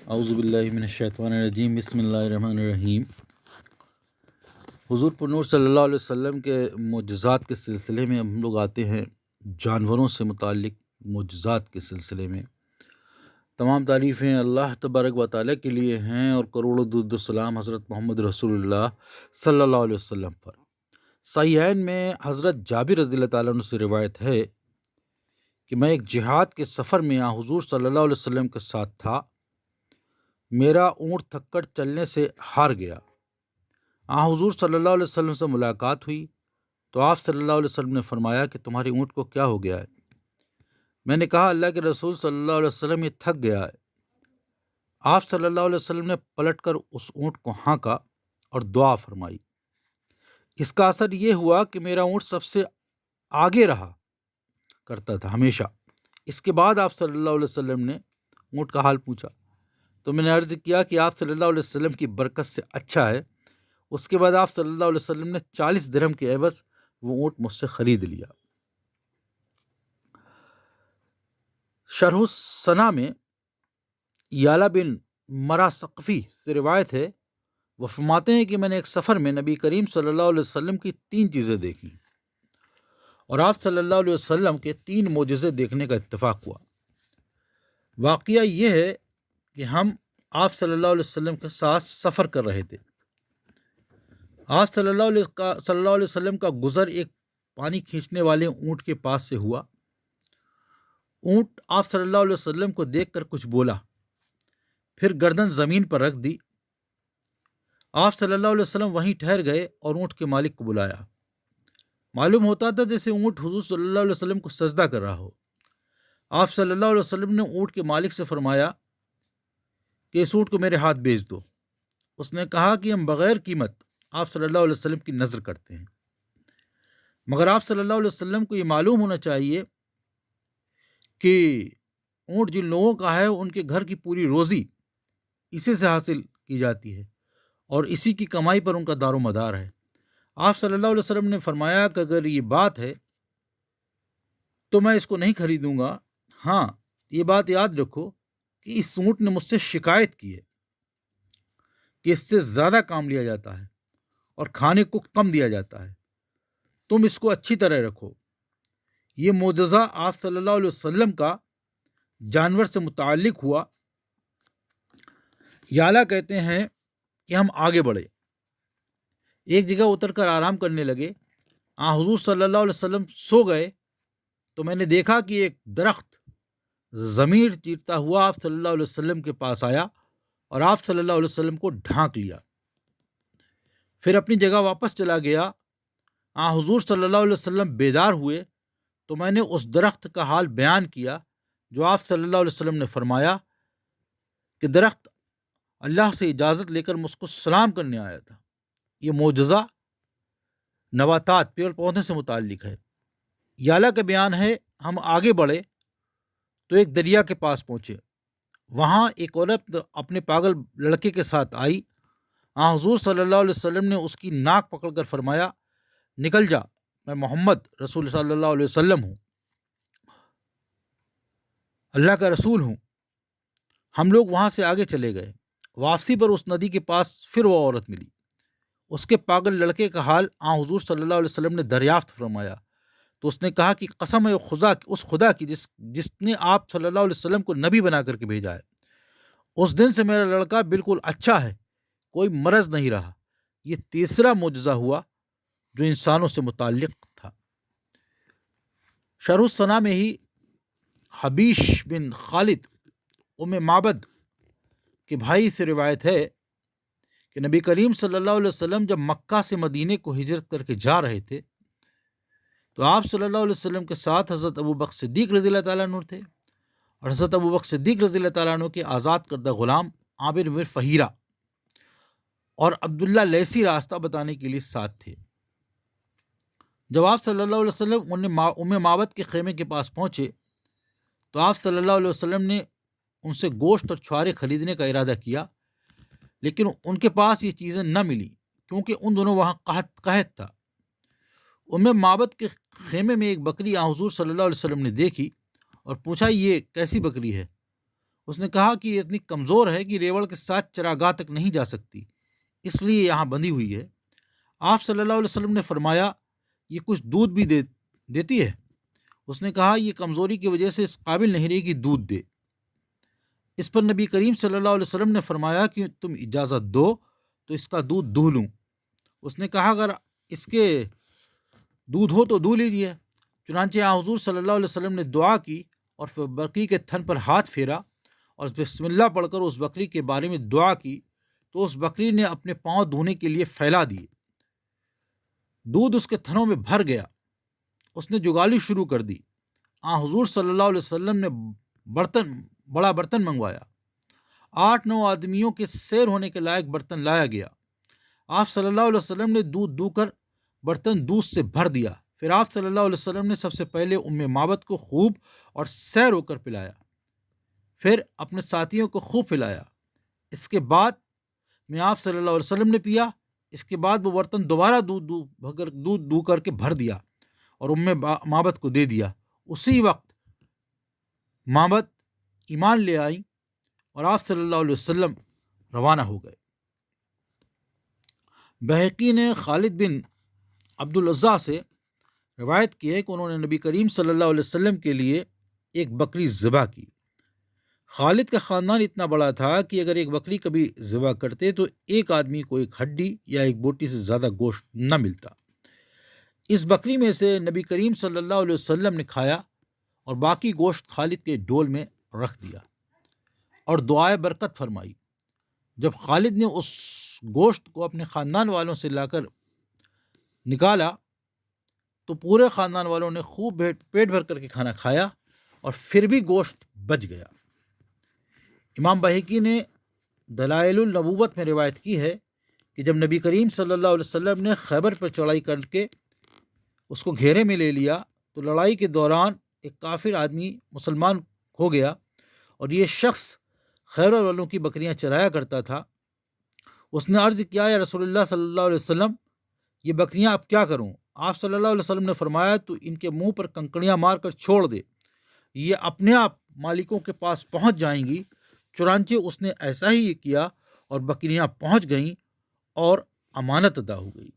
اعوذ باللہ من الشیطان الرجیم، بسم اللہ الرحمن الرحیم۔ حضور پر نور صلی اللہ علیہ وسلم کے معجزات کے سلسلے میں ہم لوگ آتے ہیں، جانوروں سے متعلق معجزات کے سلسلے میں۔ تمام تعریفیں اللہ تبارک و تعالیٰ کے لیے ہیں اور کروڑوں درود و سلام حضرت محمد رسول اللہ صلی اللہ علیہ وسلم پر۔ صحیحین میں حضرت جابر رضی اللہ تعالیٰ عنہ سے روایت ہے کہ میں ایک جہاد کے سفر میں حضور صلی اللہ علیہ وسلم کے ساتھ تھا۔ میرا اونٹ تھک کر چلنے سے ہار گیا۔ حضور صلی اللہ علیہ وسلم سے ملاقات ہوئی تو آپ صلی اللہ علیہ وسلم نے فرمایا کہ تمہارے اونٹ کو کیا ہو گیا ہے؟ میں نے کہا اللہ کے رسول صلی اللہ علیہ وسلم یہ تھک گیا ہے۔ آپ صلی اللہ علیہ وسلم نے پلٹ کر اس اونٹ کو ہانکا اور دعا فرمائی۔ اس کا اثر یہ ہوا کہ میرا اونٹ سب سے آگے رہا کرتا تھا ہمیشہ۔ اس کے بعد آپ صلی اللہ علیہ وسلم نے اونٹ کا حال پوچھا تو میں نے عرض کیا کہ آپ صلی اللہ علیہ وسلم کی برکت سے اچھا ہے۔ اس کے بعد آپ صلی اللہ علیہ وسلم نے 40 درہم کے عوض وہ اونٹ مجھ سے خرید لیا۔ شرح السنا میں یالا بن مرہ ثقفی سے روایت ہے، وہ فرماتے ہیں کہ میں نے ایک سفر میں نبی کریم صلی اللہ علیہ وسلم کی 3 چیزیں دیکھیں اور آپ صلی اللہ علیہ وسلم کے 3 معجزے دیکھنے کا اتفاق ہوا۔ واقعہ یہ ہے کہ ہم آپ صلی اللہ علیہ وسلم کے ساتھ سفر کر رہے تھے۔ آپ صلی اللہ علیہ وسلم کا گزر ایک پانی کھینچنے والے اونٹ کے پاس سے ہوا۔ اونٹ آپ صلی اللہ علیہ وسلم کو دیکھ کر کچھ بولا، پھر گردن زمین پر رکھ دی۔ آپ صلی اللہ علیہ وسلم وہیں ٹھہر گئے اور اونٹ کے مالک کو بلایا۔ معلوم ہوتا تھا جیسے اونٹ حضور صلی اللہ علیہ وسلم کو سجدہ کر رہا ہو۔ آپ صلی اللہ علیہ وسلم نے اونٹ کے مالک سے فرمایا کہ اس اونٹ کو میرے ہاتھ بیچ دو۔ اس نے کہا کہ ہم بغیر قیمت آپ صلی اللہ علیہ وسلم کی نذر کرتے ہیں، مگر آپ صلی اللہ علیہ وسلم کو یہ معلوم ہونا چاہیے کہ اونٹ جن لوگوں کا ہے ان کے گھر کی پوری روزی اسی سے حاصل کی جاتی ہے اور اسی کی کمائی پر ان کا دار و مدار ہے۔ آپ صلی اللہ علیہ وسلم نے فرمایا کہ اگر یہ بات ہے تو میں اس کو نہیں خریدوں گا۔ ہاں، یہ بات یاد رکھو کہ اس اونٹ نے مجھ سے شکایت کی ہے کہ اس سے زیادہ کام لیا جاتا ہے اور کھانے کو کم دیا جاتا ہے، تم اس کو اچھی طرح رکھو۔ یہ معجزہ آپ صلی اللہ علیہ وسلم کا جانور سے متعلق ہوا۔ یالا کہتے ہیں کہ ہم آگے بڑھے، ایک جگہ اتر کر آرام کرنے لگے۔ حضور صلی اللہ علیہ وسلم سو گئے تو میں نے دیکھا کہ ایک درخت زمین چیرتا ہوا آپ صلی اللہ علیہ وسلم کے پاس آیا اور آپ صلی اللہ علیہ وسلم کو ڈھانک لیا، پھر اپنی جگہ واپس چلا گیا۔ حضور صلی اللہ علیہ وسلم بیدار ہوئے تو میں نے اس درخت کا حال بیان کیا جو آپ صلی اللہ علیہ وسلم نے فرمایا کہ درخت اللہ سے اجازت لے کر مجھ کو سلام کرنے آیا تھا۔ یہ معجزہ نباتات پیڑ پودے سے متعلق ہے۔ یالا کا بیان ہے، ہم آگے بڑھے تو ایک دریا کے پاس پہنچے۔ وہاں ایک عورت اپنے پاگل لڑکے کے ساتھ آئی۔ حضور صلی اللہ علیہ وسلم نے اس کی ناک پکڑ کر فرمایا، نکل جا، میں محمد رسول صلی اللہ علیہ وسلم ہوں، اللہ کا رسول ہوں۔ ہم لوگ وہاں سے آگے چلے گئے۔ واپسی پر اس ندی کے پاس پھر وہ عورت ملی۔ اس کے پاگل لڑکے کا حال حضور صلی اللہ علیہ وسلم نے دریافت فرمایا تو اس نے کہا کہ قسم ہے اس خدا کی جس نے آپ صلی اللہ علیہ وسلم کو نبی بنا کر کے بھیجا ہے، اس دن سے میرا لڑکا بالکل اچھا ہے، کوئی مرض نہیں رہا۔ یہ تیسرا معجزہ ہوا جو انسانوں سے متعلق تھا۔ شرح السنا میں ہی حبیش بن خالد معبد کے بھائی سے روایت ہے کہ نبی کریم صلی اللہ علیہ وسلم جب مکہ سے مدینے کو ہجرت کر کے جا رہے تھے تو آپ صلی اللہ علیہ وسلم کے ساتھ حضرت ابوبکر صدیق رضی اللہ تعالیٰ عنہ تھے اور حضرت ابوبکر صدیق رضی اللہ تعالیٰ عنہ کے آزاد کردہ غلام عامر بن فہیرہ اور عبداللہ لیثی راستہ بتانے کے لیے ساتھ تھے۔ جب آپ صلی اللہ علیہ وسلم ام معبد کے خیمے کے پاس پہنچے تو آپ صلی اللہ علیہ وسلم نے ان سے گوشت اور چھوارے خریدنے کا ارادہ کیا، لیکن ان کے پاس یہ چیزیں نہ ملی کیونکہ ان دونوں وہاں قحط تھا۔ ام معبد کے خیمے میں ایک بکری حضور صلی اللہ علیہ وسلم نے دیکھی اور پوچھا، یہ کیسی بکری ہے؟ اس نے کہا کہ یہ اتنی کمزور ہے کہ ریوڑ کے ساتھ چراگاہ تک نہیں جا سکتی، اس لیے یہاں بندھی ہوئی ہے۔ آپ صلی اللہ علیہ وسلم نے فرمایا یہ کچھ دودھ بھی دیتی ہے؟ اس نے کہا یہ کمزوری کی وجہ سے اس قابل نہیں رہی کہ دودھ دے۔ اس پر نبی کریم صلی اللہ علیہ وسلم نے فرمایا کہ تم اجازت دو تو اس کا دودھ دہہ لوں۔ اس نے کہا اگر اس کے دودھ ہو تو دو لیجیے۔ چنانچہ حضور صلی اللہ علیہ وسلم نے دعا کی اور پھر بکری کے تھن پر ہاتھ پھیرا اور بسم اللہ پڑھ کر اس بکری کے بارے میں دعا کی تو اس بکری نے اپنے پاؤں دھونے کے لیے پھیلا دیے۔ دودھ اس کے تھنوں میں بھر گیا۔ اس نے جگالی شروع کر دی۔ حضور صلی اللہ علیہ وسلم نے بڑا برتن منگوایا۔ 8-9 آدمیوں کے سیر ہونے کے لائق برتن لایا گیا۔ آپ صلی اللہ علیہ وسلم نے دودھ دو کر برتن دودھ سے بھر دیا۔ پھر آپ صلی اللہ علیہ وسلم نے سب سے پہلے معبد کو خوب اور سیر ہو کر پلایا، پھر اپنے ساتھیوں کو خوب پلایا۔ اس کے بعد میں آپ صلی اللہ علیہ وسلم نے پیا۔ اس کے بعد وہ برتن دوبارہ دودھ دو کر کے بھر دیا اور معبد کو دے دیا۔ اسی وقت معبد ایمان لے آئی اور آپ صلی اللہ علیہ وسلم روانہ ہو گئے۔ بہقی نے خالد بن عبد العزیٰ سے روایت کی ہے کہ انہوں نے نبی کریم صلی اللہ علیہ وسلم کے لیے ایک بکری ذبح کی۔ خالد کا خاندان اتنا بڑا تھا کہ اگر ایک بکری کبھی ذبح کرتے تو ایک آدمی کو ایک ہڈی یا ایک بوٹی سے زیادہ گوشت نہ ملتا۔ اس بکری میں سے نبی کریم صلی اللہ علیہ وسلم نے کھایا اور باقی گوشت خالد کے ڈول میں رکھ دیا اور دعائے برکت فرمائی۔ جب خالد نے اس گوشت کو اپنے خاندان والوں سے لا کر نکالا تو پورے خاندان والوں نے خوب پیٹ بھر کر کے کھانا کھایا اور پھر بھی گوشت بچ گیا۔ امام بہقی نے دلائل النبوت میں روایت کی ہے کہ جب نبی کریم صلی اللہ علیہ وسلم نے خیبر پر چڑھائی کر کے اس کو گھیرے میں لے لیا تو لڑائی کے دوران ایک کافر آدمی مسلمان ہو گیا اور یہ شخص خیبر والوں کی بکریاں چرایا کرتا تھا۔ اس نے عرض کیا یا رسول اللہ صلی اللہ علیہ وسلم یہ بکریاں اب کیا کروں؟ آپ صلی اللہ علیہ وسلم نے فرمایا تو ان کے منہ پر کنکڑیاں مار کر چھوڑ دے، یہ اپنے آپ مالکوں کے پاس پہنچ جائیں گی۔ چنانچہ اس نے ایسا ہی کیا اور بکریاں پہنچ گئیں اور امانت ادا ہو گئی۔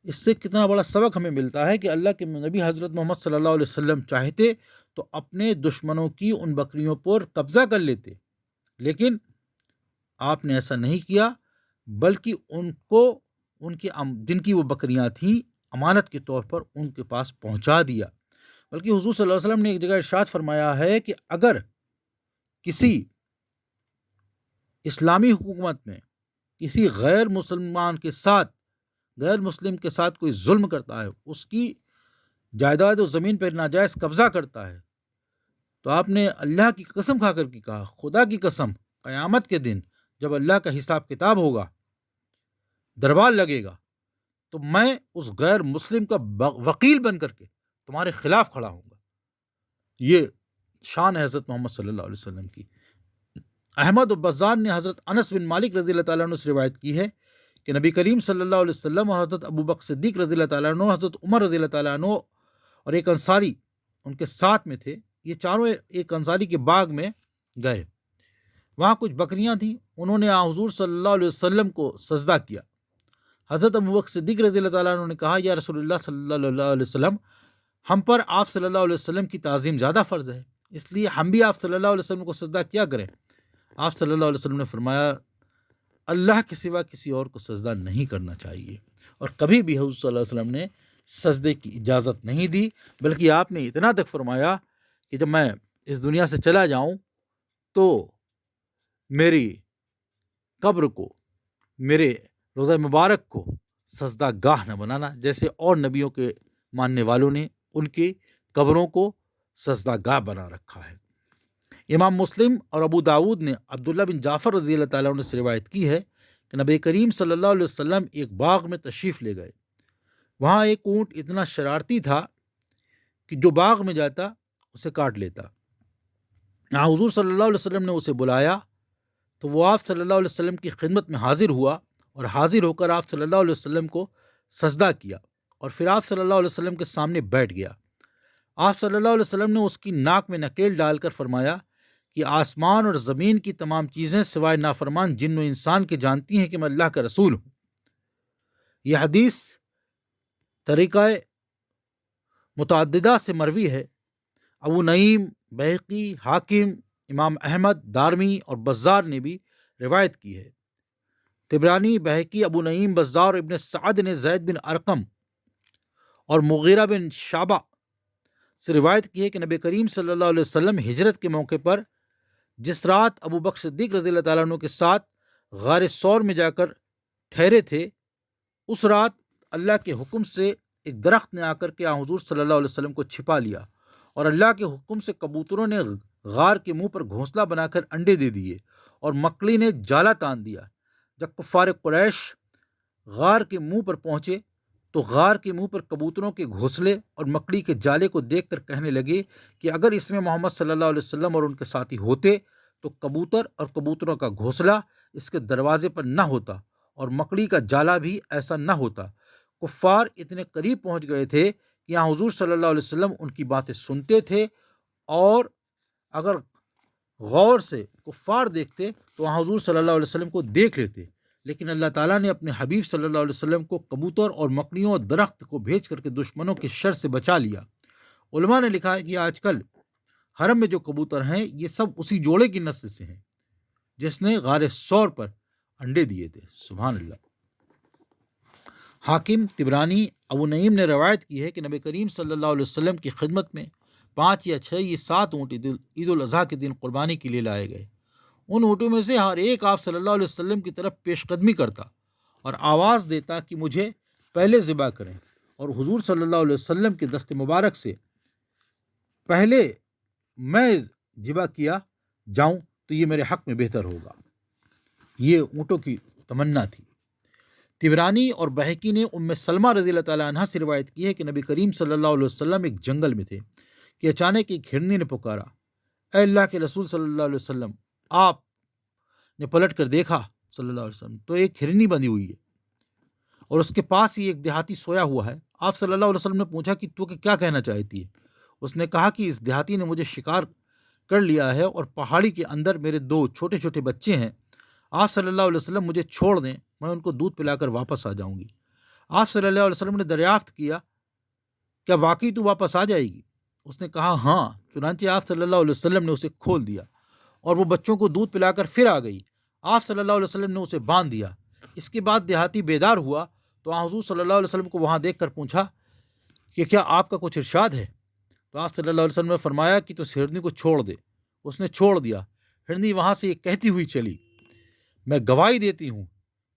اس سے کتنا بڑا سبق ہمیں ملتا ہے کہ اللہ کے نبی حضرت محمد صلی اللہ علیہ وسلم چاہتے تو اپنے دشمنوں کی ان بکریوں پر قبضہ کر لیتے، لیکن آپ نے ایسا نہیں کیا، بلکہ ان کو ان کی جن کی وہ بکریاں تھیں امانت کے طور پر ان کے پاس پہنچا دیا۔ بلکہ حضور صلی اللہ علیہ وسلم نے ایک جگہ ارشاد فرمایا ہے کہ اگر کسی اسلامی حکومت میں کسی غیر مسلم کے ساتھ کوئی ظلم کرتا ہے، اس کی جائیداد و زمین پر ناجائز قبضہ کرتا ہے، تو آپ نے اللہ کی قسم کھا کر کے کہا، خدا کی قسم، قیامت کے دن جب اللہ کا حساب کتاب ہوگا، دربار لگے گا، تو میں اس غیر مسلم کا وکیل بن کر کے تمہارے خلاف کھڑا ہوں گا۔ یہ شان ہے حضرت محمد صلی اللہ علیہ وسلم کی۔ احمد و بزان نے حضرت انس بن مالک رضی اللہ تعالیٰ عنہ سے روایت کی ہے کہ نبی کریم صلی اللہ علیہ وسلم اور حضرت ابو بکر صدیق رضی اللہ تعالیٰ عنہ، حضرت عمر رضی اللہ تعالیٰ عنہ اور ایک انصاری ان کے ساتھ میں تھے۔ یہ چاروں ایک انصاری کے باغ میں گئے، وہاں کچھ بکریاں تھیں، انہوں نے حضور صلی اللہ علیہ وسلم کو سجدہ کیا۔ حضرت ابو بکر صدیق رضی اللہ تعالیٰ عنہ نے کہا یا رسول اللہ صلی اللہ علیہ وسلم، ہم پر آپ صلی اللہ علیہ وسلم کی تعظیم زیادہ فرض ہے، اس لیے ہم بھی آپ صلی اللہ علیہ وسلم کو سجدہ کیا کریں۔ آپ صلی اللہ علیہ وسلم نے فرمایا اللہ کے سوا کسی اور کو سجدہ نہیں کرنا چاہیے، اور کبھی بھی حضور صلی اللہ علیہ وسلم نے سجدے کی اجازت نہیں دی، بلکہ آپ نے اتنا تک فرمایا کہ جب میں اس دنیا سے چلا جاؤں تو میری قبر کو، میرے روضہ مبارک کو سجدہ گاہ نہ بنانا، جیسے اور نبیوں کے ماننے والوں نے ان کی قبروں کو سجدہ گاہ بنا رکھا ہے۔ امام مسلم اور ابو داود نے عبداللہ بن جعفر رضی اللہ تعالیٰ عنہ سے روایت کی ہے کہ نبی کریم صلی اللہ علیہ وسلم ایک باغ میں تشریف لے گئے۔ وہاں ایک اونٹ اتنا شرارتی تھا کہ جو باغ میں جاتا اسے کاٹ لیتا۔ حضور صلی اللہ علیہ وسلم نے اسے بلایا تو وہ آپ صلی اللہ علیہ وسلم کی خدمت میں حاضر ہوا اور حاضر ہو کر آپ صلی اللہ علیہ وسلم کو سجدہ کیا اور پھر آپ صلی اللہ علیہ وسلم کے سامنے بیٹھ گیا۔ آپ صلی اللہ علیہ وسلم نے اس کی ناک میں نکیل ڈال کر فرمایا کہ آسمان اور زمین کی تمام چیزیں سوائے نافرمان جن و انسان کے جانتی ہیں کہ میں اللہ کا رسول ہوں۔ یہ حدیث طریقہ متعددہ سے مروی ہے۔ ابو نعیم، بہقی، حاکم، امام احمد، دارمی اور بزار نے بھی روایت کی ہے۔ طبرانی، بہقی، ابو نعیم، بزار اور ابن سعد نے زید بن ارقم اور مغیرہ بن شعبہ سے روایت کی ہے کہ نبی کریم صلی اللہ علیہ وسلم ہجرت کے موقع پر جس رات ابو بکر صدیق رضی اللہ تعالیٰ عنہ کے ساتھ غار ثور میں جا کر ٹھہرے تھے، اس رات اللہ کے حکم سے ایک درخت نے آ کر کے حضور صلی اللہ علیہ وسلم کو چھپا لیا، اور اللہ کے حکم سے کبوتروں نے غار کے منہ پر گھونسلہ بنا کر انڈے دے دیے، اور مکڑی نے جالا تان دیا۔ جب کفار قریش غار کے منہ پر پہنچے تو غار کے منہ پر کبوتروں کے گھونسلے اور مکڑی کے جالے کو دیکھ کر کہنے لگے کہ اگر اس میں محمد صلی اللہ علیہ وسلم اور ان کے ساتھی ہوتے تو کبوتر اور کبوتروں کا گھونسلہ اس کے دروازے پر نہ ہوتا اور مکڑی کا جالا بھی ایسا نہ ہوتا۔ کفار اتنے قریب پہنچ گئے تھے کہ یہاں حضور صلی اللہ علیہ وسلم ان کی باتیں سنتے تھے، اور اگر غور سے کفار دیکھتے تو وہاں حضور صلی اللہ علیہ وسلم کو دیکھ لیتے، لیکن اللہ تعالیٰ نے اپنے حبیب صلی اللہ علیہ وسلم کو کبوتر اور مکڑیوں اور درخت کو بھیج کر کے دشمنوں کے شر سے بچا لیا۔ علماء نے لکھا ہے کہ آج کل حرم میں جو کبوتر ہیں یہ سب اسی جوڑے کی نسل سے ہیں جس نے غار ثور پر انڈے دیے تھے۔ سبحان اللہ۔ حاکم، طبرانی، ابو نعیم نے روایت کی ہے کہ نبی کریم صلی اللہ علیہ وسلم کی خدمت میں 5 یا 6 یا 7 اونٹ عید الاضحیٰ کے دن قربانی کے لیے لائے گئے۔ ان اونٹوں میں سے ہر ایک آپ صلی اللہ علیہ وسلم کی طرف پیش قدمی کرتا اور آواز دیتا کہ مجھے پہلے ذبح کریں، اور حضور صلی اللہ علیہ وسلم کے دست مبارک سے پہلے میں ذبح کیا جاؤں تو یہ میرے حق میں بہتر ہوگا۔ یہ اونٹوں کی تمنا تھی۔ طبرانی اور بہقی نے ام سلمہ رضی اللہ تعالیٰ عنہ سے روایت کی ہے کہ نبی کریم صلی اللہ علیہ وسلم ایک جنگل میں تھے کہ اچانک ایک ہرنی نے پکارا، اے اللہ کے رسول صلی اللہ علیہ وسلم۔ آپ نے پلٹ کر دیکھا صلی اللہ علیہ وسلم تو ایک ہرنی بندھی ہوئی ہے اور اس کے پاس ہی ایک دیہاتی سویا ہوا ہے۔ آپ صلی اللہ علیہ وسلم نے پوچھا کہ تو کیا کہنا چاہتی ہے؟ اس نے کہا کہ اس دیہاتی نے مجھے شکار کر لیا ہے اور پہاڑی کے اندر میرے 2 چھوٹے چھوٹے بچے ہیں۔ آپ صلی اللہ علیہ وسلم مجھے چھوڑ دیں، میں ان کو دودھ پلا کر واپس آ جاؤں گی۔ آپ صلی اللہ علیہ وسلم نے دریافت کیا، کیا واقعی تو واپس آ جائے گی؟ اس نے کہا ہاں۔ چنانچہ آپ صلی اللہ علیہ وسلم نے اسے کھول دیا اور وہ بچوں کو دودھ پلا کر پھر آ گئی۔ آپ صلی اللہ علیہ وسلم نے اسے باندھ دیا۔ اس کے بعد دیہاتی بیدار ہوا تو حضور صلی اللہ علیہ وسلم کو وہاں دیکھ کر پوچھا کہ کیا آپ کا کچھ ارشاد ہے؟ تو آپ صلی اللہ علیہ وسلم نے فرمایا کہ تو اس ہرنی کو چھوڑ دے۔ اس نے چھوڑ دیا۔ ہرنی وہاں سے یہ کہتی ہوئی چلی، میں گواہی دیتی ہوں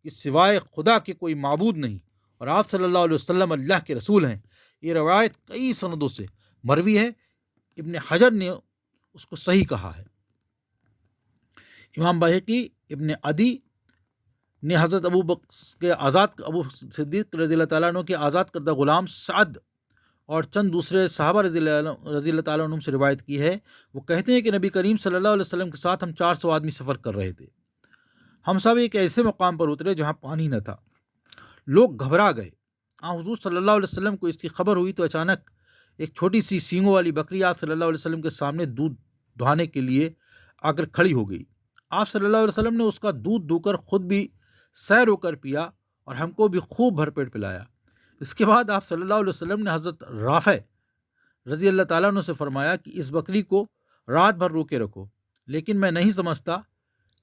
کہ سوائے خدا کے کوئی معبود نہیں اور آپ صلی اللہ علیہ وسلم اللہ کے رسول ہیں۔ یہ روایت کئی سندوں سے مروی ہے۔ ابن حجر نے اس کو صحیح کہا ہے۔ امام بہقی، ابن عدی نے حضرت ابو صدیق رضی اللہ تعالیٰ عنہ کے آزاد کردہ غلام سعد اور چند دوسرے صحابہ رضی اللہ تعالیٰ عنہ سے روایت کی ہے۔ وہ کہتے ہیں کہ نبی کریم صلی اللہ علیہ وسلم کے ساتھ ہم 400 آدمی سفر کر رہے تھے۔ ہم سب ایک ایسے مقام پر اترے جہاں پانی نہ تھا۔ لوگ گھبرا گئے۔ حضور صلی اللہ علیہ وسلم کو اس کی خبر ہوئی تو اچانک ایک چھوٹی سی سینگوں والی بکری آپ صلی اللہ علیہ وسلم کے سامنے دودھ دہانے کے لیے آ کر کھڑی ہو گئی۔ آپ صلی اللہ علیہ وسلم نے اس کا دودھ دو کر خود بھی سیر ہو کر پیا اور ہم کو بھی خوب بھر پیٹ پلایا۔ اس کے بعد آپ صلی اللہ علیہ وسلم نے حضرت رافع رضی اللہ تعالیٰ عنہ سے فرمایا کہ اس بکری کو رات بھر روکے رکھو، لیکن میں نہیں سمجھتا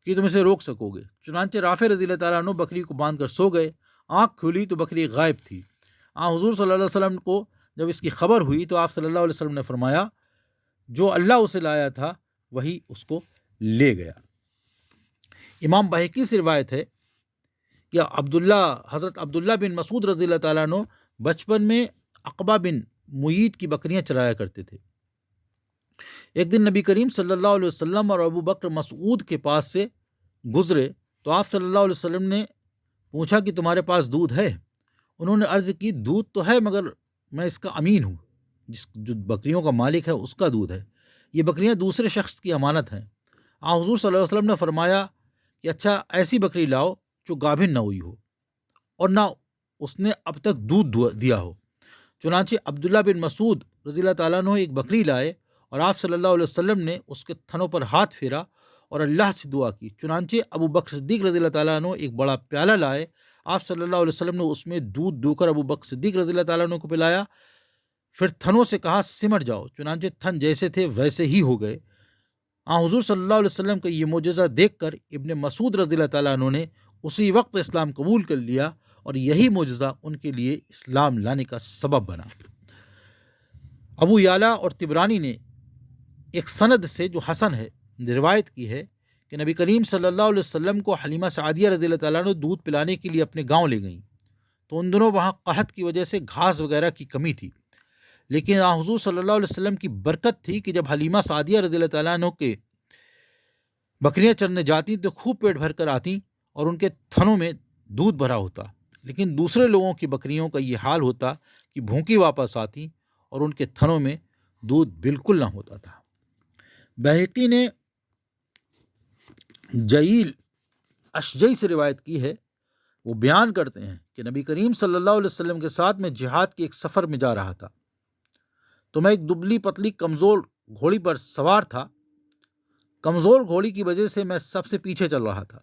کہ تم اسے روک سکو گے۔ چنانچہ رافع رضی اللہ تعالیٰ عنہ بکری کو باندھ کر سو گئے۔ آنکھ کھلی تو بکری غائب تھی۔ حضور صلی اللہ علیہ وسلم کو جب اس کی خبر ہوئی تو آپ صلی اللہ علیہ وسلم نے فرمایا، جو اللہ اسے لایا تھا وہی اس کو لے گیا۔ امام بہقی سے روایت ہے کہ حضرت عبداللہ بن مسعود رضی اللہ تعالیٰ عنہ بچپن میں عقبہ بن معیط کی بکریاں چرایا کرتے تھے۔ ایک دن نبی کریم صلی اللہ علیہ وسلم اور ابو بکر مسعود کے پاس سے گزرے تو آپ صلی اللہ علیہ وسلم نے پوچھا کہ تمہارے پاس دودھ ہے؟ انہوں نے عرض کی دودھ تو ہے مگر میں اس کا امین ہوں، جو بکریوں کا مالک ہے اس کا دودھ ہے، یہ بکریاں دوسرے شخص کی امانت ہیں۔ حضور صلی اللہ علیہ وسلم نے فرمایا کہ اچھا ایسی بکری لاؤ جو گابھن نہ ہوئی ہو اور نہ اس نے اب تک دودھ دیا ہو۔ چنانچہ عبداللہ بن مسعود رضی اللہ تعالیٰ عنہ ایک بکری لائے اور آپ صلی اللہ علیہ وسلم نے اس کے تھنوں پر ہاتھ پھیرا اور اللہ سے دعا کی۔ چنانچہ ابو بکر صدیق رضی اللہ تعالیٰ عنہ ایک بڑا پیالہ لائے، آپ صلی اللہ علیہ وسلم نے اس میں دودھ دو کر ابو بکر صدیق رضی اللہ تعالیٰ عنہ کو پلایا، پھر تھنوں سے کہا سمٹ جاؤ، چنانچہ تھن جیسے تھے ویسے ہی ہو گئے۔ حضور صلی اللہ علیہ وسلم کا یہ معجزہ دیکھ کر ابن مسعود رضی اللہ تعالیٰ عنہ نے اسی وقت اسلام قبول کر لیا، اور یہی معجزہ ان کے لیے اسلام لانے کا سبب بنا۔ ابو یعلا اور طبرانی نے ایک سند سے جو حسن ہے روایت کی ہے کہ نبی کریم صلی اللہ علیہ وسلم کو حلیمہ سعدیہ رضی اللہ تعالیٰ عنہ دودھ پلانے کے لیے اپنے گاؤں لے گئیں، تو ان دنوں وہاں قحط کی وجہ سے گھاس وغیرہ کی کمی تھی، لیکن حضور صلی اللہ علیہ وسلم کی برکت تھی کہ جب حلیمہ سعدیہ رضی اللہ تعالیٰ عنہ کے بکریاں چرنے جاتی تو خوب پیٹ بھر کر آتی اور ان کے تھنوں میں دودھ بھرا ہوتا، لیکن دوسرے لوگوں کی بکریوں کا یہ حال ہوتا کہ بھوکی واپس آتی اور ان کے تھنوں میں دودھ بالکل نہ ہوتا تھا۔ بہقی نے جعیل اشجعی سے روایت کی ہے، وہ بیان کرتے ہیں کہ نبی کریم صلی اللہ علیہ وسلم کے ساتھ میں جہاد کے ایک سفر میں جا رہا تھا، تو میں ایک دبلی پتلی کمزور گھوڑی پر سوار تھا۔ کمزور گھوڑی کی وجہ سے میں سب سے پیچھے چل رہا تھا۔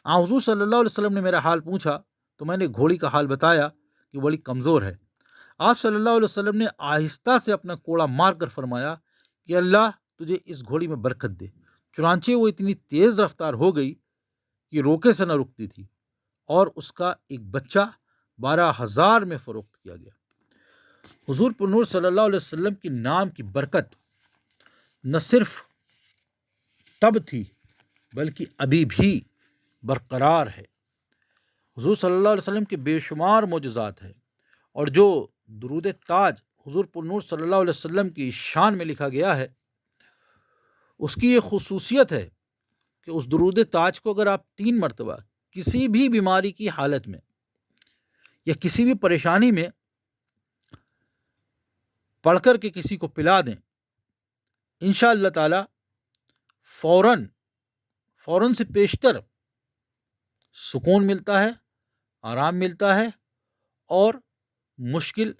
حضور صلی اللہ علیہ وسلم نے میرا حال پوچھا تو میں نے گھوڑی کا حال بتایا کہ بڑی کمزور ہے۔ آپ صلی اللہ علیہ وسلم نے آہستہ سے اپنا کوڑا مار کر فرمایا کہ اللہ تجھے اس گھوڑی میں برکت دے۔ چنانچہ وہ اتنی تیز رفتار ہو گئی کہ روکے سے نہ رکتی تھی، اور اس کا ایک بچہ 12,000 میں فروخت کیا گیا۔ حضور پر نور صلی اللہ علیہ وسلم کے نام کی برکت نہ صرف تب تھی بلکہ ابھی بھی برقرار ہے۔ حضور صلی اللہ علیہ وسلم کے بے شمار معجزات ہیں، اور جو درود تاج حضور پر نور صلی اللہ علیہ وسلم کی شان میں لکھا گیا ہے، اس کی یہ خصوصیت ہے کہ اس درود تاج کو اگر آپ 3 مرتبہ کسی بھی بیماری کی حالت میں یا کسی بھی پریشانی میں پڑھ کر کے کسی کو پلا دیں، انشاءاللہ تعالی فوراً سے پیشتر سکون ملتا ہے، آرام ملتا ہے، اور مشکل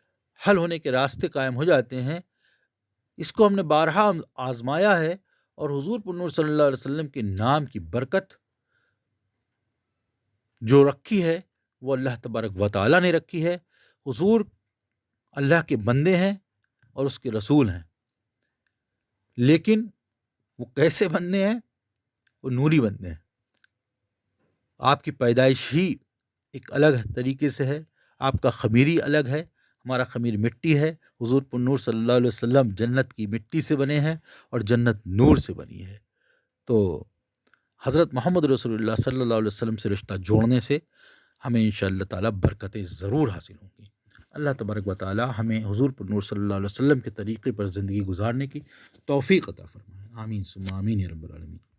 حل ہونے کے راستے قائم ہو جاتے ہیں۔ اس کو ہم نے بارہا آزمایا ہے، اور حضور پر نور صلی اللہ علیہ وسلم کے نام کی برکت جو رکھی ہے وہ اللہ تبارک و تعالیٰ نے رکھی ہے۔ حضور اللہ کے بندے ہیں اور اس کے رسول ہیں، لیکن وہ کیسے بندے ہیں؟ وہ نوری بندے ہیں۔ آپ کی پیدائش ہی ایک الگ طریقے سے ہے، آپ کا خمیری الگ ہے، ہمارا خمیر مٹی ہے، حضور پر نور صلی اللہ علیہ وسلم جنت کی مٹی سے بنے ہیں اور جنت نور سے بنی ہے۔ تو حضرت محمد رسول اللہ صلی اللہ علیہ وسلم سے رشتہ جوڑنے سے ہمیں انشاءاللہ تعالیٰ برکتیں ضرور حاصل ہوں گی۔ اللہ تبارک و تعالیٰ ہمیں حضور پر نور صلی اللہ علیہ وسلم کے طریقے پر زندگی گزارنے کی توفیق عطا فرمائے۔ آمین ثم آمین یا رب العالمین۔